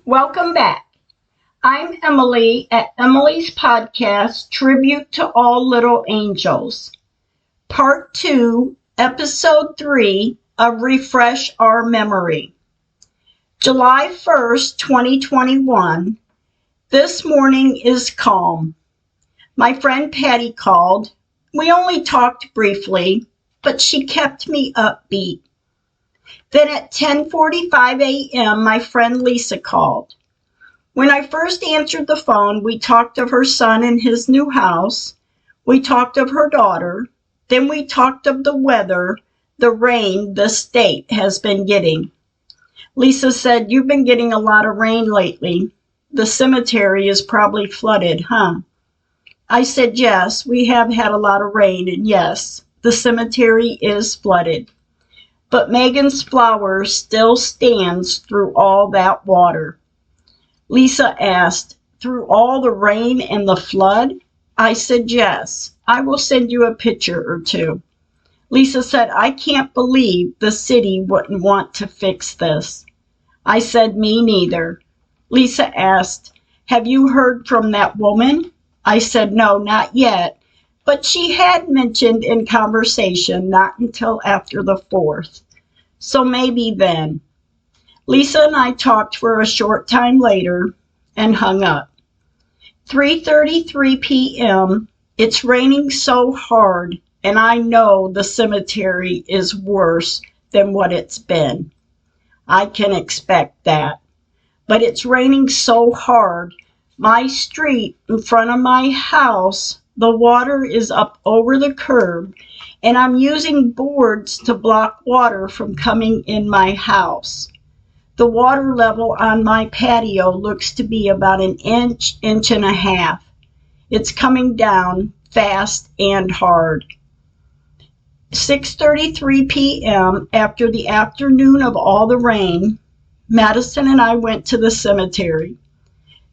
Welcome back. I'm Emily at Emily's podcast, Tribute to All Little Angels. Part 2, Episode 3 of Refresh Our Memory. July 1st, 2021. This morning is calm. My friend Patty called. We only talked briefly, but she kept me upbeat. Then at 10:45 a.m., my friend Lisa called. When I first answered the phone, we talked of her son and his new house. We talked of her daughter. Then we talked of the weather, the rain the state has been getting. Lisa said, "You've been getting a lot of rain lately. The cemetery is probably flooded, huh?" I said, "Yes, we have had a lot of rain, and yes, the cemetery is flooded. But Megan's flowers still stands through all that water." Lisa asked, "Through all the rain and the flood?" I said, "Yes. I will send you a picture or two." Lisa said, "I can't believe the city wouldn't want to fix this." I said, "Me neither." Lisa asked, "Have you heard from that woman?" I said, "No, not yet, but she had mentioned in conversation not until after the 4th. So maybe then." Lisa and I talked for a short time later and hung up. 3:33 p.m. It's raining so hard, and I know the cemetery is worse than what it's been. I can expect that. But it's raining so hard. My street in front of my house, the water is up over the curb, and I'm using boards to block water from coming in my house. The water level on my patio looks to be about an inch, inch and a half. It's coming down fast and hard. 6:33 p.m. After the afternoon of all the rain, Madison and I went to the cemetery.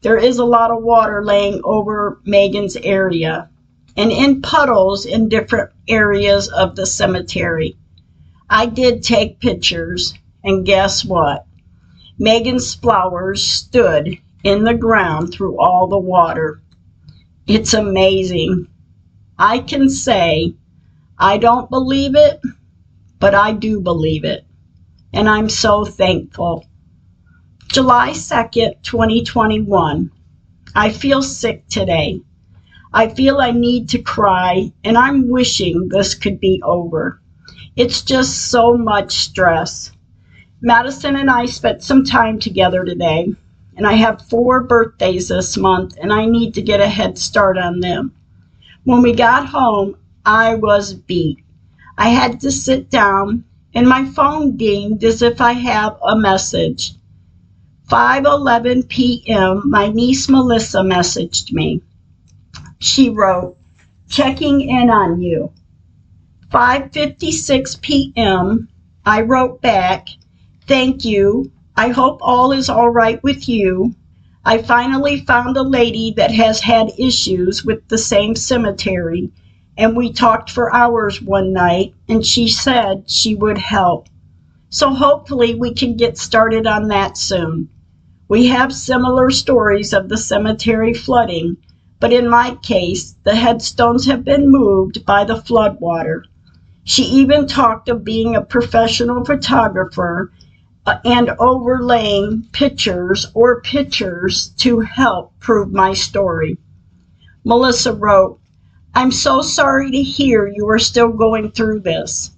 There is a lot of water laying over Megan's area and in puddles in different areas of the cemetery. I did take pictures, and guess what? Megan's flowers stood in the ground through all the water. It's amazing. I can say I don't believe it, but I do believe it, and I'm so thankful. July 2nd, 2021. I feel sick today. I feel I need to cry, and I'm wishing this could be over. It's just so much stress. Madison and I spent some time together today, and I have 4 birthdays this month, and I need to get a head start on them. When we got home, I was beat. I had to sit down, and my phone dinged as if I have a message. 5:11 p.m., my niece Melissa messaged me. She wrote, "Checking in on you." 5:56 p.m., I wrote back, "Thank you. I hope all is all right with you. I finally found a lady that has had issues with the same cemetery, and we talked for hours one night, and she said she would help. So hopefully we can get started on that soon. We have similar stories of the cemetery flooding, but in my case, the headstones have been moved by the floodwater." She even talked of being a professional photographer and overlaying pictures to help prove my story. Melissa wrote, "I'm so sorry to hear you are still going through this.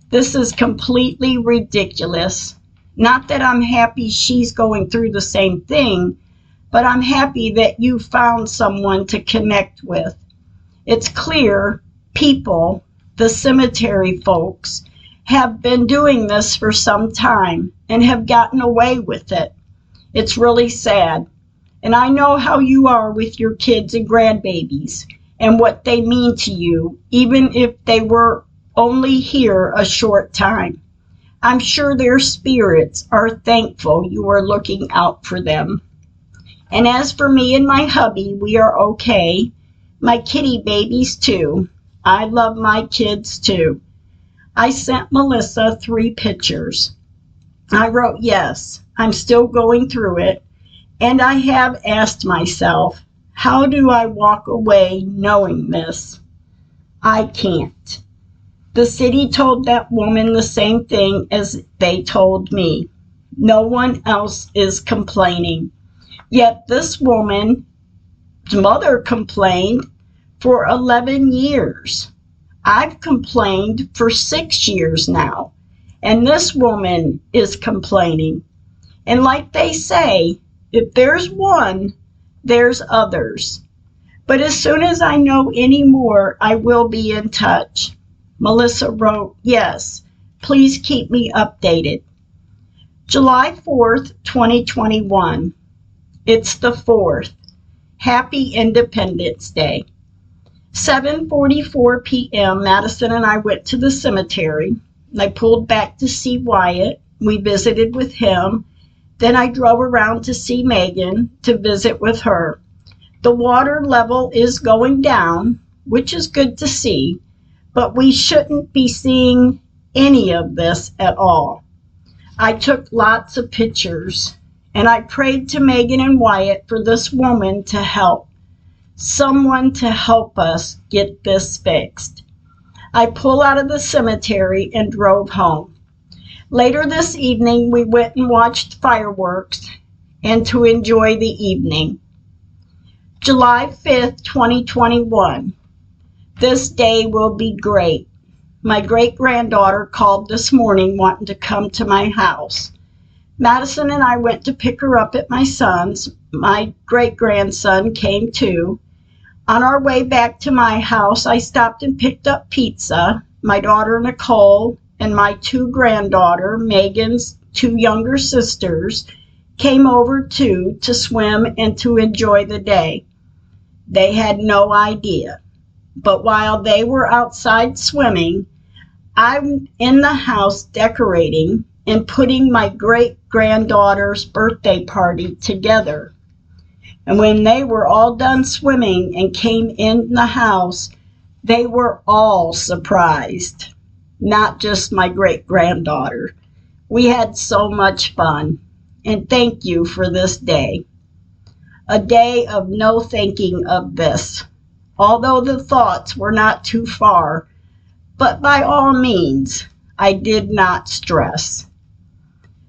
This is completely ridiculous. Not that I'm happy she's going through the same thing, but I'm happy that you found someone to connect with. It's clear people, the cemetery folks, have been doing this for some time and have gotten away with it. It's really sad. And I know how you are with your kids and grandbabies and what they mean to you, even if they were only here a short time. I'm sure their spirits are thankful you are looking out for them. And as for me and my hubby, we are okay. My kitty babies too. I love my kids too." I sent Melissa 3 pictures. I wrote, "Yes, I'm still going through it, And I have asked myself, how do I walk away knowing this? I can't. The city told that woman the same thing as they told me. No one else is complaining. Yet this woman's mother complained for 11 years. I've complained for 6 years now, and this woman is complaining. And like they say, if there's one, there's others. But as soon as I know any more, I will be in touch. Melissa wrote, yes, please keep me updated. July 4th, 2021. It's the 4th. Happy Independence Day. 7:44 p.m., Madison and I went to the cemetery. I pulled back to see Wyatt. We visited with him. Then I drove around to see Megan to visit with her. The water level is going down, which is good to see, but we shouldn't be seeing any of this at all. I took lots of pictures, and I prayed to Megan and Wyatt for this woman to help. Someone to help us get this fixed. I pulled out of the cemetery and drove home. Later this evening, we went and watched fireworks and to enjoy the evening. July 5th, 2021. This day will be great. My great-granddaughter called this morning wanting to come to my house. Madison and I went to pick her up at my son's. My great-grandson came too. On our way back to my house, I stopped and picked up pizza. My daughter Nicole and my two granddaughters, Megan's two younger sisters, came over too to swim and to enjoy the day. They had no idea. But while they were outside swimming, I'm in the house decorating and putting my great-granddaughter's birthday party together. And when they were all done swimming and came in the house, they were all surprised, not just my great-granddaughter. We had so much fun, and thank you for this day. A day of no thinking of this, although the thoughts were not too far, but by all means, I did not stress.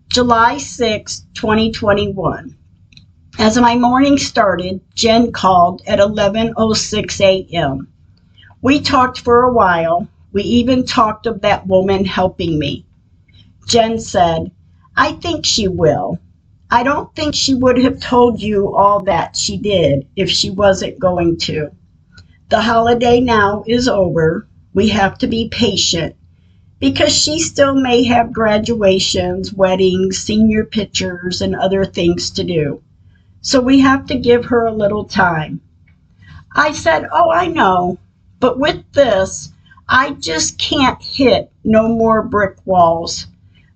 July 6, 2021. As my morning started, Jen called at 11:06 a.m. We talked for a while. We even talked of that woman helping me. Jen said, I think she will. I don't think she would have told you all that she did if she wasn't going to. The holiday now is over. We have to be patient because she still may have graduations, weddings, senior pictures, and other things to do. So we have to give her a little time. I said, oh, I know, but with this, I just can't hit no more brick walls.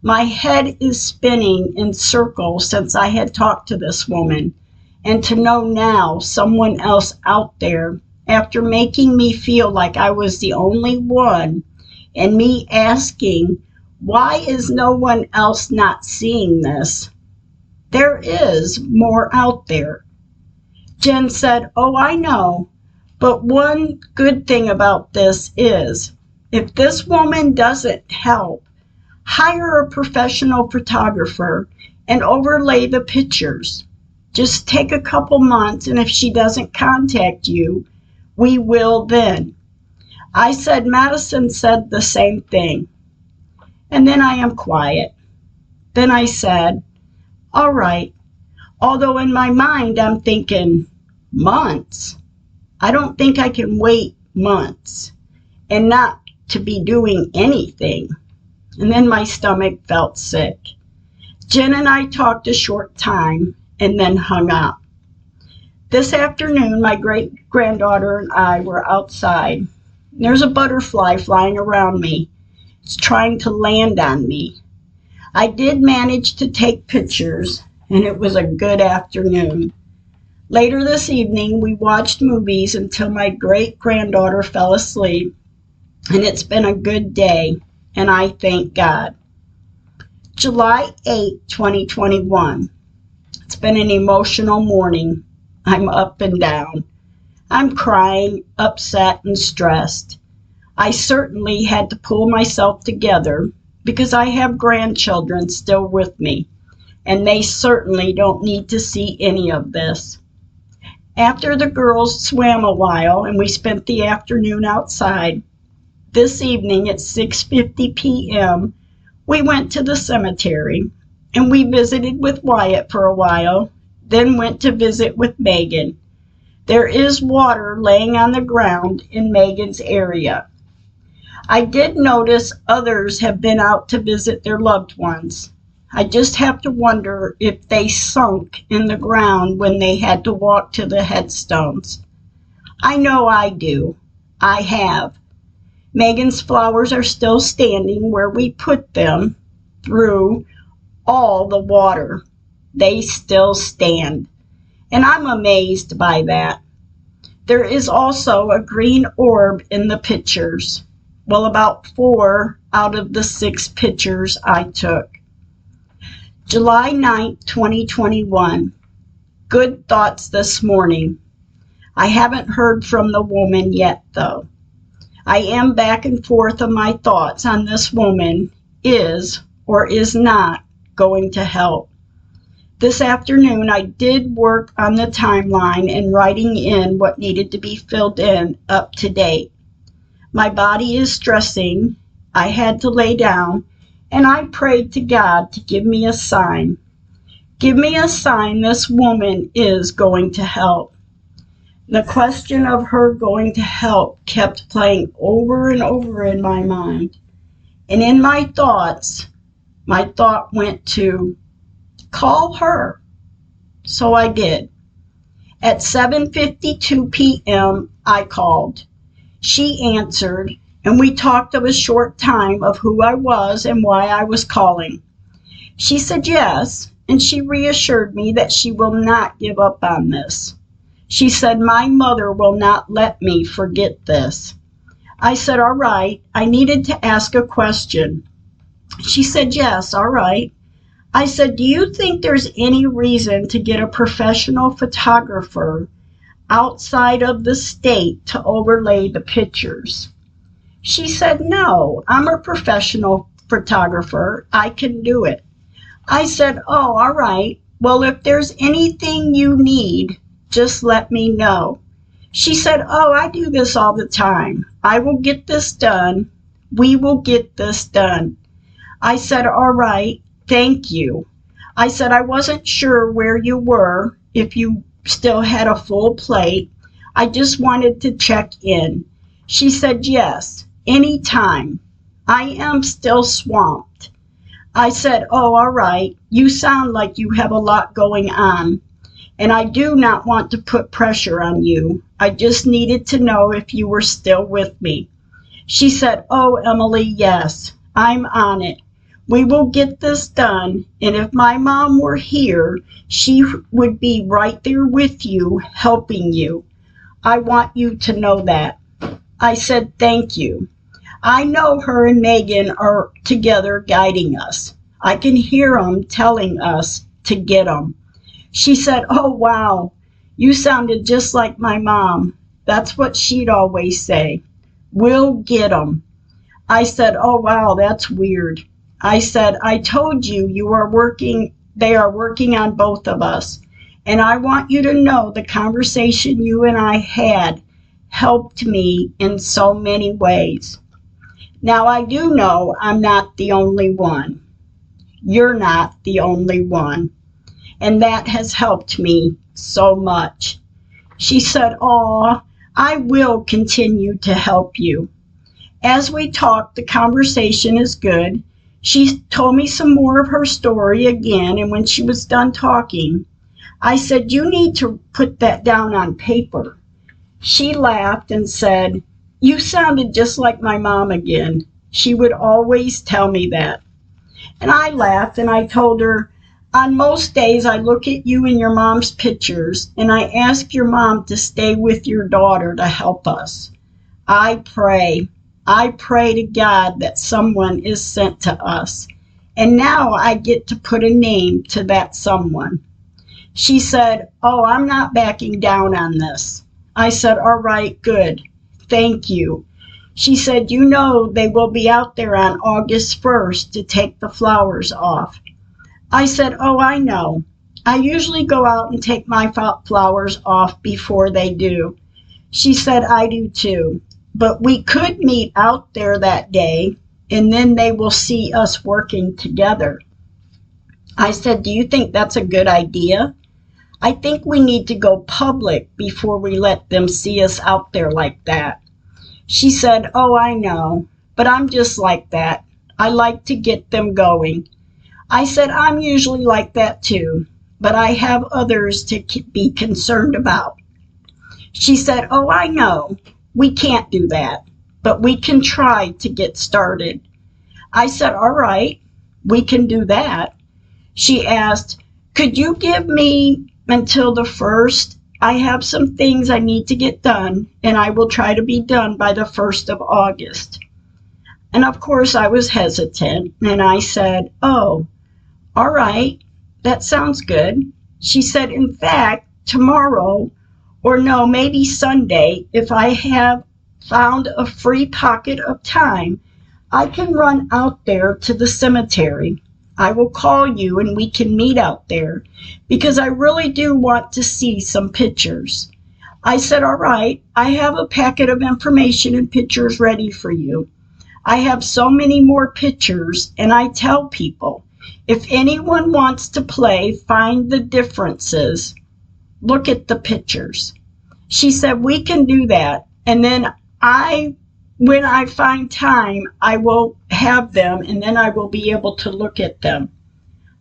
My head is spinning in circles since I had talked to this woman, and to know now someone else out there, after making me feel like I was the only one, and me asking, why is no one else not seeing this? There is more out there. Jen said, oh, I know, but one good thing about this is, if this woman doesn't help, hire a professional photographer and overlay the pictures. Just take a couple months, and if she doesn't contact you, we will then. I said Madison said the same thing. And then I am quiet. Then I said, all right, although in my mind I'm thinking, months? I don't think I can wait months and not to be doing anything. And then my stomach felt sick. Jen and I talked a short time and then hung up. This afternoon, my great-granddaughter and I were outside. There's a butterfly flying around me. It's trying to land on me. I did manage to take pictures, and it was a good afternoon. Later this evening, we watched movies until my great-granddaughter fell asleep, and it's been a good day, and I thank God. July 8, 2021. It's been an emotional morning. I'm up and down. I'm crying, upset, and stressed. I certainly had to pull myself together because I have grandchildren still with me, and they certainly don't need to see any of this. After the girls swam a while and we spent the afternoon outside, this evening at 6:50 p.m., we went to the cemetery and we visited with Wyatt for a while, then went to visit with Megan. There is water laying on the ground in Megan's area. I did notice others have been out to visit their loved ones. I just have to wonder if they sunk in the ground when they had to walk to the headstones. I know I do. I have. Megan's flowers are still standing where we put them through all the water. They still stand. And I'm amazed by that. There is also a green orb in the pictures. Well, about 4 out of the 6 pictures I took. July 9th, 2021. Good thoughts this morning. I haven't heard from the woman yet, though. I am back and forth on my thoughts on this woman is or is not going to help. This afternoon, I did work on the timeline and writing in what needed to be filled in up to date. My body is stressing. I had to lay down, and I prayed to God to give me a sign. Give me a sign this woman is going to help. The question of her going to help kept playing over and over in my mind. And in my thought went to call her. So I did. At 7:52 p.m., I called. She answered, and we talked of a short time of who I was and why I was calling. She said yes, and she reassured me that she will not give up on this. She said, my mother will not let me forget this. I said, all right, I needed to ask a question. She said, yes, all right. I said, do you think there's any reason to get a professional photographer outside of the state to overlay the pictures? She said, no, I'm a professional photographer. I can do it. I said, oh, all right. Well, if there's anything you need, just let me know. She said, oh, I do this all the time. I will get this done. We will get this done. I said, all right, thank you. I said, I wasn't sure where you were, if you still had a full plate. I just wanted to check in. She said, yes, anytime. I am still swamped. I said, oh, all right. You sound like you have a lot going on. And I do not want to put pressure on you. I just needed to know if you were still with me. She said, oh, Emily, yes, I'm on it. We will get this done. And if my mom were here, she would be right there with you, helping you. I want you to know that. I said, thank you. I know her and Megan are together guiding us. I can hear them telling us to get them. She said, oh, wow, you sounded just like my mom. That's what she'd always say. We'll get them. I said, oh, wow, that's weird. I said, I told you they are working on both of us. And I want you to know the conversation you and I had helped me in so many ways. Now, I do know I'm not the only one. You're not the only one. And that has helped me so much. She said, "Aw, I will continue to help you." As we talked, the conversation is good. She told me some more of her story again, and when she was done talking, I said, "You need to put that down on paper." She laughed and said, "You sounded just like my mom again. She would always tell me that." And I laughed and I told her, "On most days I look at you and your mom's pictures and I ask your mom to stay with your daughter to help us. I pray to God that someone is sent to us. And now I get to put a name to that someone." She said, "Oh, I'm not backing down on this." I said, "All right, good. Thank you." She said, "You know they will be out there on August 1st to take the flowers off." I said, "Oh, I know. I usually go out and take my flowers off before they do." She said, "I do too. But we could meet out there that day, and then they will see us working together." I said, "Do you think that's a good idea? I think we need to go public before we let them see us out there like that." She said, "Oh, I know, but I'm just like that. I like to get them going." I said, "I'm usually like that too, but I have others to be concerned about." She said, "Oh, I know. We can't do that, but we can try to get started." I said, "All right, we can do that." She asked, "Could you give me until the 1st? I have some things I need to get done, and I will try to be done by the 1st of August." And of course, I was hesitant, and I said, "Oh, all right, that sounds good." She said, "In fact, tomorrow, or no, maybe Sunday, if I have found a free pocket of time, I can run out there to the cemetery. I will call you and we can meet out there because I really do want to see some pictures." I said, "All right, I have a packet of information and pictures ready for you. I have so many more pictures, and I tell people, if anyone wants to play Find the Differences, look at the pictures." She said, "We can do that, and then when I find time, I will have them, and then I will be able to look at them."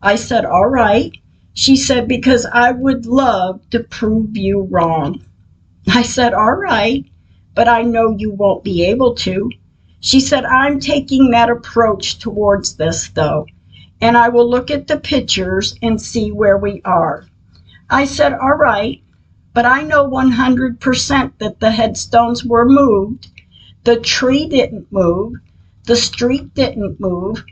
I said, "All right." She said, "Because I would love to prove you wrong." I said, "All right, but I know you won't be able to." She said, "I'm taking that approach towards this, though, and I will look at the pictures and see where we are." I said, "All right, but I know 100% that the headstones were moved. The tree didn't move. The street didn't move.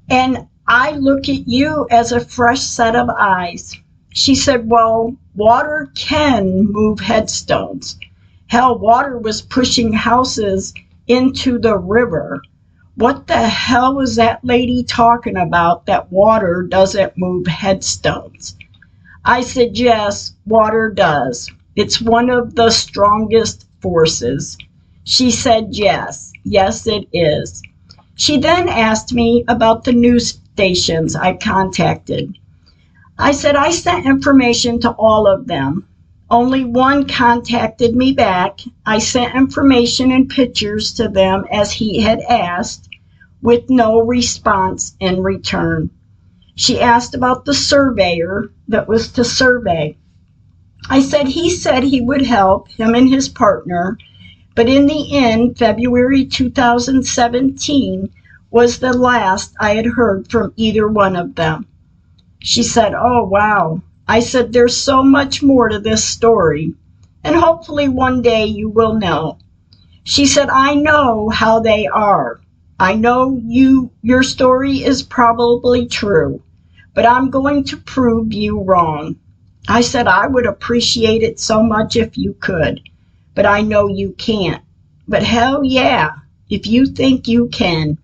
And I look at you as a fresh set of eyes." She said, "Well, water can move headstones. Hell, water was pushing houses into the river. What the hell was that lady talking about, that water doesn't move headstones?" I said, "Yes, water does. It's one of the strongest forces." She said, "Yes, yes it is." She then asked me about the news stations I contacted. I said I sent information to all of them. Only one contacted me back. I sent information and pictures to them as he had asked, with no response in return. She asked about the surveyor that was to survey. I said he would help, him and his partner, but in the end, February 2017 was the last I had heard from either one of them. She said, "Oh, wow." I said, "There's so much more to this story, and hopefully one day you will know." She said, "I know how they are. I know your story is probably true, but I'm going to prove you wrong." I said, "I would appreciate it so much if you could, but I know you can't. But hell yeah, if you think you can."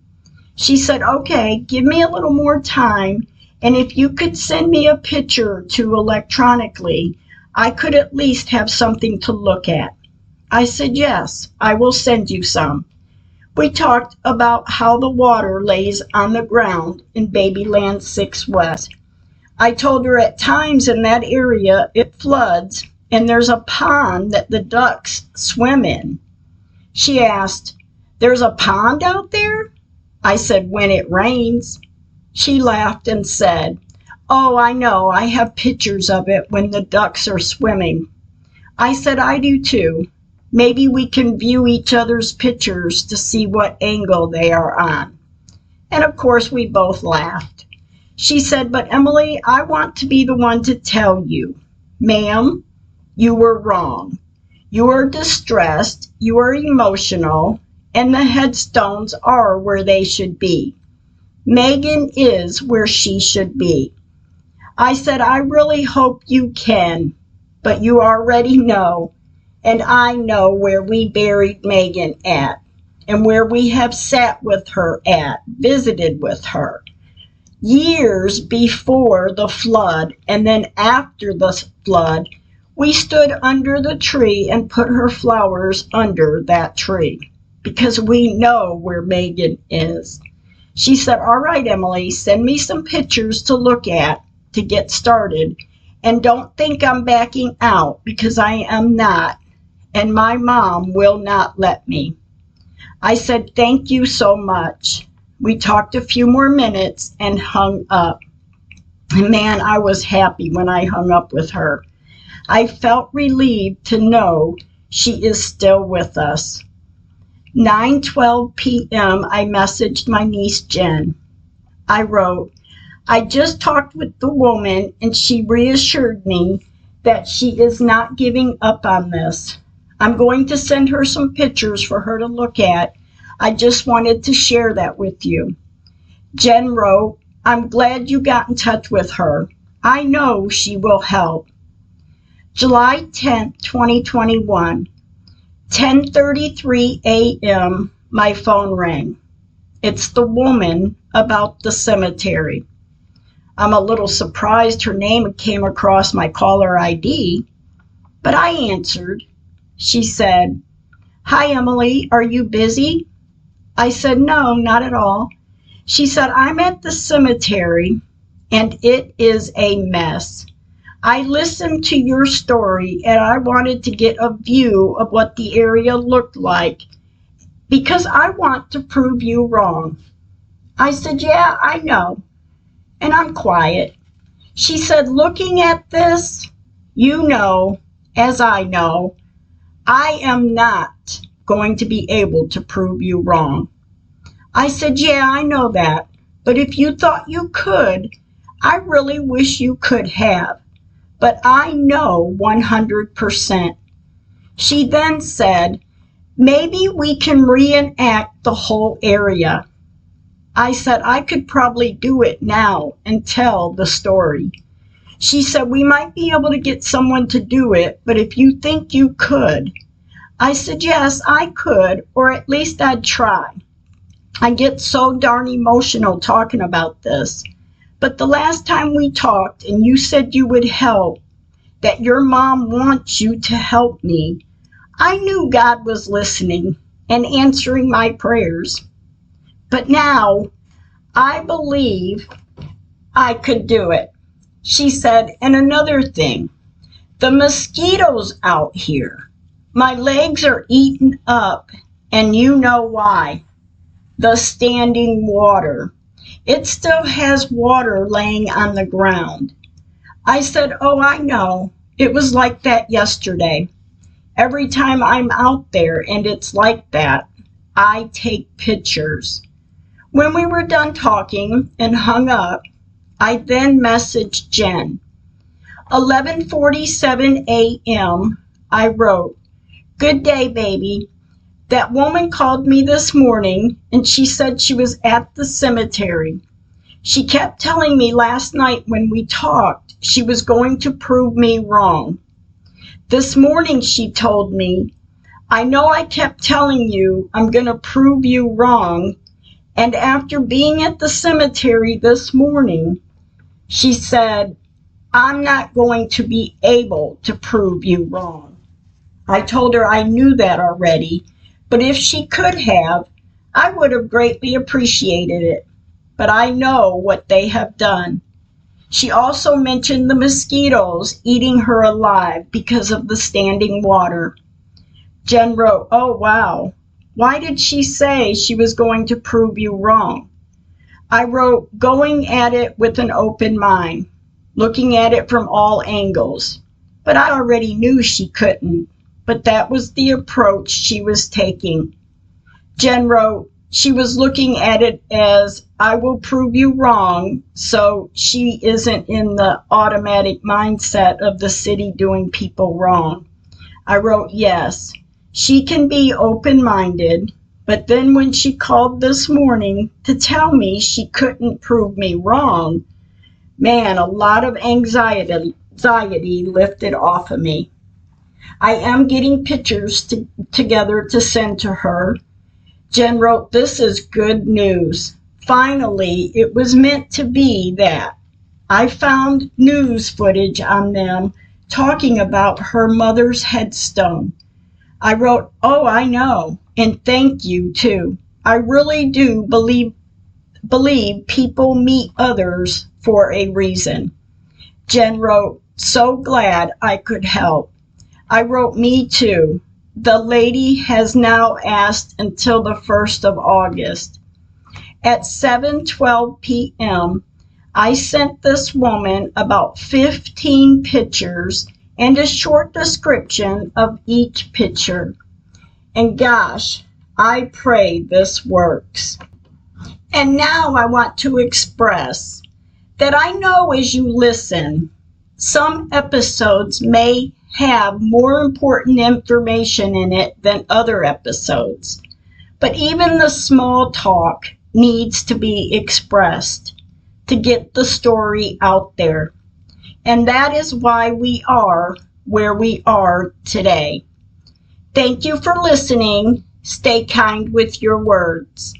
She said, "Okay, give me a little more time, and if you could send me a picture or two electronically, I could at least have something to look at." I said, "Yes, I will send you some." We talked about how the water lays on the ground in Babyland 6 West. I told her at times in that area it floods and there's a pond that the ducks swim in. She asked, "There's a pond out there?" I said, "When it rains." She laughed and said, "Oh, I know, I have pictures of it when the ducks are swimming." I said, "I do too. Maybe we can view each other's pictures to see what angle they are on." And of course we both laughed. She said, "But Emily, I want to be the one to tell you, ma'am, you were wrong. You are distressed, you are emotional, and the headstones are where they should be. Megan is where she should be." I said, I really hope you can, but you already know, and I know where we buried Megan at, and where we have sat with her at, visited with her. Years before the flood, and then after the flood, we stood under the tree and put her flowers under that tree, because we know where Megan is. She said, all right, Emily, send me some pictures to look at to get started. And don't think I'm backing out, because I am not. And my mom will not let me. I said, thank you so much. We talked a few more minutes and hung up. And man, I was happy when I hung up with her. I felt relieved to know she is still with us. 9:12 p.m., I messaged my niece Jen. I wrote, I just talked with the woman and she reassured me that she is not giving up on this. I'm going to send her some pictures for her to look at. I just wanted to share that with you. Jen wrote, I'm glad you got in touch with her. I know she will help. July 10th, 2021, 10:33 a.m., my phone rang. It's the woman about the cemetery. I'm a little surprised her name came across my caller ID, but I answered. She said, Hi, Emily, are you busy? I said, no, not at all. She said, I'm at the cemetery and it is a mess. I listened to your story and I wanted to get a view of what the area looked like because I want to prove you wrong. I said, yeah, I know. And I'm quiet. She said, looking at this, you know, as I know, I am not going to be able to prove you wrong. I said, yeah, I know that. But if you thought you could, I really wish you could have. But I know 100%. She then said, maybe we can reenact the whole area. I said, I could probably do it now and tell the story. She said, we might be able to get someone to do it, but if you think you could. I said, yes, I could, or at least I'd try. I get so darn emotional talking about this. But the last time we talked and you said you would help, that your mom wants you to help me, I knew God was listening and answering my prayers. But now I believe I could do it. She said, and another thing, the mosquitoes out here, my legs are eaten up, and you know why. The standing water. It still has water laying on the ground. I said, oh, I know. It was like that yesterday. Every time I'm out there and it's like that, I take pictures. When we were done talking and hung up, I then messaged Jen. 11:47 a.m., I wrote, good day, baby. That woman called me this morning and she said she was at the cemetery. She kept telling me last night when we talked she was going to prove me wrong. This morning she told me, I know I kept telling you I'm going to prove you wrong, and after being at the cemetery this morning, she said, I'm not going to be able to prove you wrong. I told her I knew that already, but if she could have, I would have greatly appreciated it. But I know what they have done. She also mentioned the mosquitoes eating her alive because of the standing water. Jen wrote, oh, wow. Why did she say she was going to prove you wrong? I wrote, going at it with an open mind, looking at it from all angles. But I already knew she couldn't. But that was the approach she was taking. Jen wrote, she was looking at it as, I will prove you wrong, so she isn't in the automatic mindset of the city doing people wrong. I wrote, yes, she can be open-minded, but then when she called this morning to tell me she couldn't prove me wrong, Man, a lot of anxiety lifted off of me. I am getting pictures together to send to her. Jen wrote, "This is good news. Finally, it was meant to be that." I found news footage on them talking about her mother's headstone. I wrote, "Oh, I know, and thank you too. I really do believe people meet others for a reason." Jen wrote, "So glad I could help." I wrote, "Me too. The lady has now asked until the 1st of August. At 7:12 p.m., I sent this woman about 15 pictures and a short description of each picture. And gosh, I pray this works." And now I want to express that I know as you listen, some episodes may have more important information in it than other episodes. But even the small talk needs to be expressed to get the story out there. And that is why we are where we are today. Thank you for listening. Stay kind with your words.